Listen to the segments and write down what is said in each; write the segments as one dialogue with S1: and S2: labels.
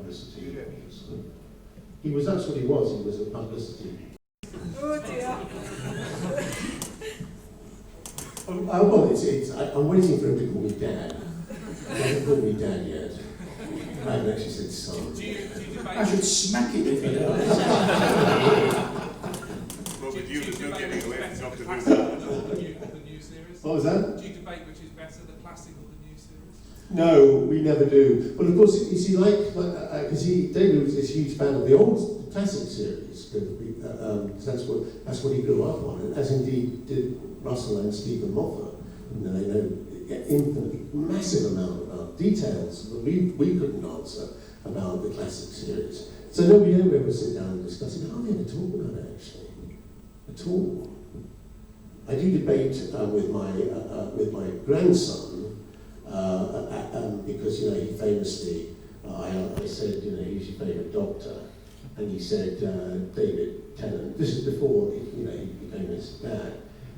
S1: publicity. He was, that's what he was a publicity.
S2: Oh dear.
S1: Well, I'm waiting for him to call me Dad. He hasn't called me Dad yet. I haven't actually said son.
S3: I should smack him if he does.
S4: Well, with you, there's no getting away from Doctor Who.
S5: The new series?
S1: What was that?
S5: Do you debate which is better, the classic or the new series?
S1: No, we never do. But of course, you see, because David was this huge fan of the old classic series, because that's what he grew up on, and as indeed did Russell and Stephen Moffat. You know, they know infinitely massive amount about details that we couldn't answer about the classic series. So no, we don't ever sit down and discuss it. I don't ever talk about it actually, at all. I do debate with my grandson because he famously I said who's your favourite doctor, and he said David Tennant. This is before he became his dad.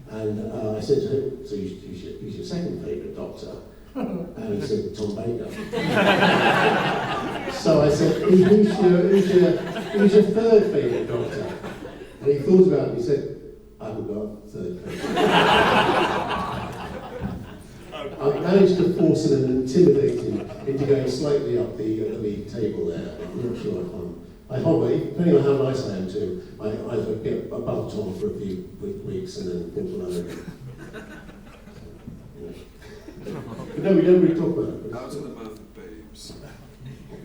S1: And I said to him, so who's your second favourite doctor? And he said, Tom Baker. So I said, who's your third favourite doctor? And he thought about it and he said, I haven't got a third favourite. I managed to force him and intimidate him into going slightly up the league table there. I'm not sure if I hover, depending on how nice I am to him, I either get above Tom for a few weeks and then fall below again. But no, we don't really talk about it.
S4: Out of the mouth of babes.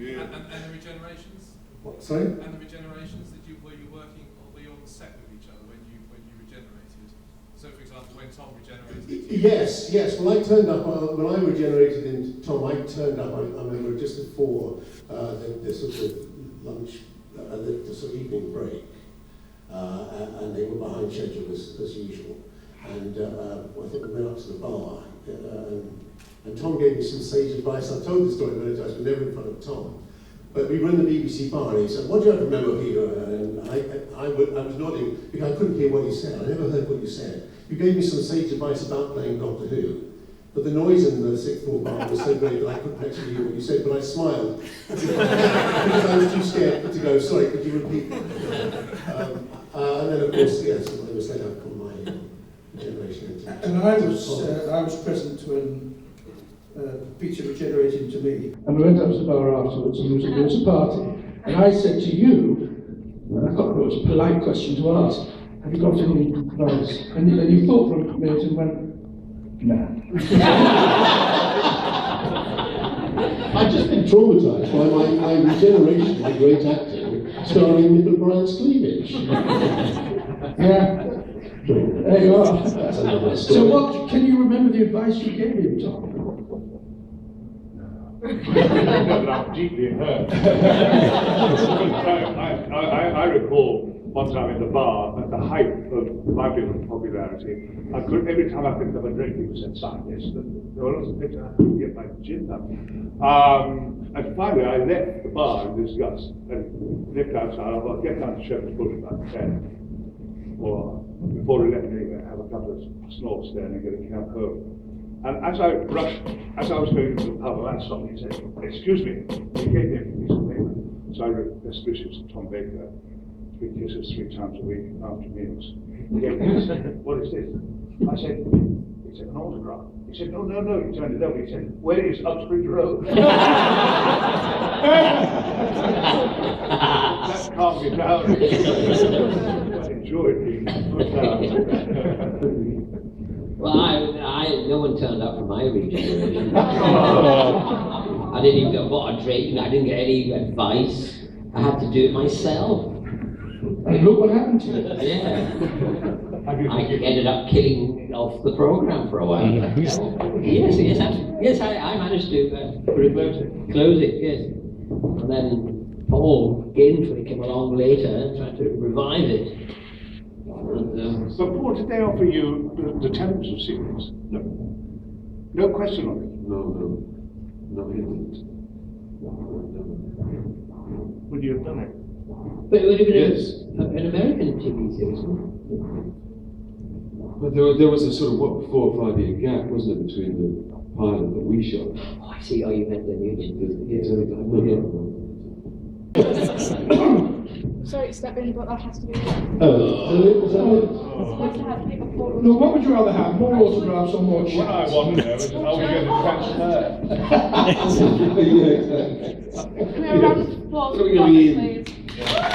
S5: Yeah. And the regenerations?
S1: What, sorry?
S5: And the regenerations, were you working, or were you on the set with each other when you regenerated? So, for example, when Tom regenerated?
S1: Yes. Well, I turned up, when I regenerated into Tom, I turned up, I remember just before the sort of lunch, the sort of evening break, and they were behind schedule as usual. And I think we went up to the bar, and Tom gave me some sage advice. I've told this story many times, but never in front of Tom. But we were in the BBC bar, and he said, "What do you have to remember, Peter?" And I was nodding because I couldn't hear what he said. I never heard what you said. You gave me some sage advice about playing Doctor Who. But the noise in the sixth floor bar was so great that I couldn't actually hear what you said, but I smiled. Because I was too scared to go, sorry, could you repeat? And then, of course, yes, I was then up on my generation.
S3: And I was present when Peter regenerated to me. And we went up to the bar afterwards, and there was a party. And I said to you, I thought it was a polite question to ask, have you got any advice? And you thought for a minute and went, no.
S1: I've just been traumatised by my regeneration by great acting, starring Nipple Bryant's cleavage.
S3: Yeah. There you are.
S1: That's another story.
S3: So what, can you remember the advice you gave him, Tom?
S6: But I'm deeply hurt. I recall one time in the bar, at the height of my popularity, every time I picked up a drink, people said, "Son, yes, there were lots of things I couldn't get my gin up." And finally, I left the bar in disgust and nipped outside. I thought, I'll get down to Shepherd's Bush about 10, or before 11 anyway, have a couple of snorts there and then get a cab home. And as I was going into the pub, a man stopped me and said, "Excuse me," he gave me a piece of paper. So I wrote best wishes to Tom Baker, 3 kisses 3 times a week after meals. He gave me this. "What is this?" I said, "It's an autograph." He said, "No, he turned it over. He said, "Where is Uxbridge Road?" That calmed me down. I enjoyed being put down.
S7: Well, no one turned up for my regeneration. I didn't even get bought a drink. I didn't get any advice. I had to do it myself.
S3: And look what happened to you.
S7: Yeah. I ended up killing off the program for a while. Yes, I managed to close it. Yes, and then Paul Gainfrey came along later and tried to revive it.
S6: So Paul, did they offer you the television series?
S8: No.
S6: No question on it?
S8: No, he didn't.
S6: Would you have done it?
S7: But it would have been
S8: Yes.
S7: an American TV series, wouldn't it?
S8: But there was a sort of 4 or 5 year gap, wasn't it, between the pilot that we shot?
S7: Oh, I see. Oh, you meant the new series.
S8: No.
S2: Sorry to step in, but that has to be.
S1: Is that it?
S2: Supposed to have paper photos.
S3: No, what would you rather have? More autographs or more
S6: What I
S3: chats?
S6: wonder is how we're going to transfer.
S8: Yeah, exactly.
S2: Can we have a round of applause
S8: So
S2: for
S8: we're gonna
S2: that,
S8: be in-
S2: please?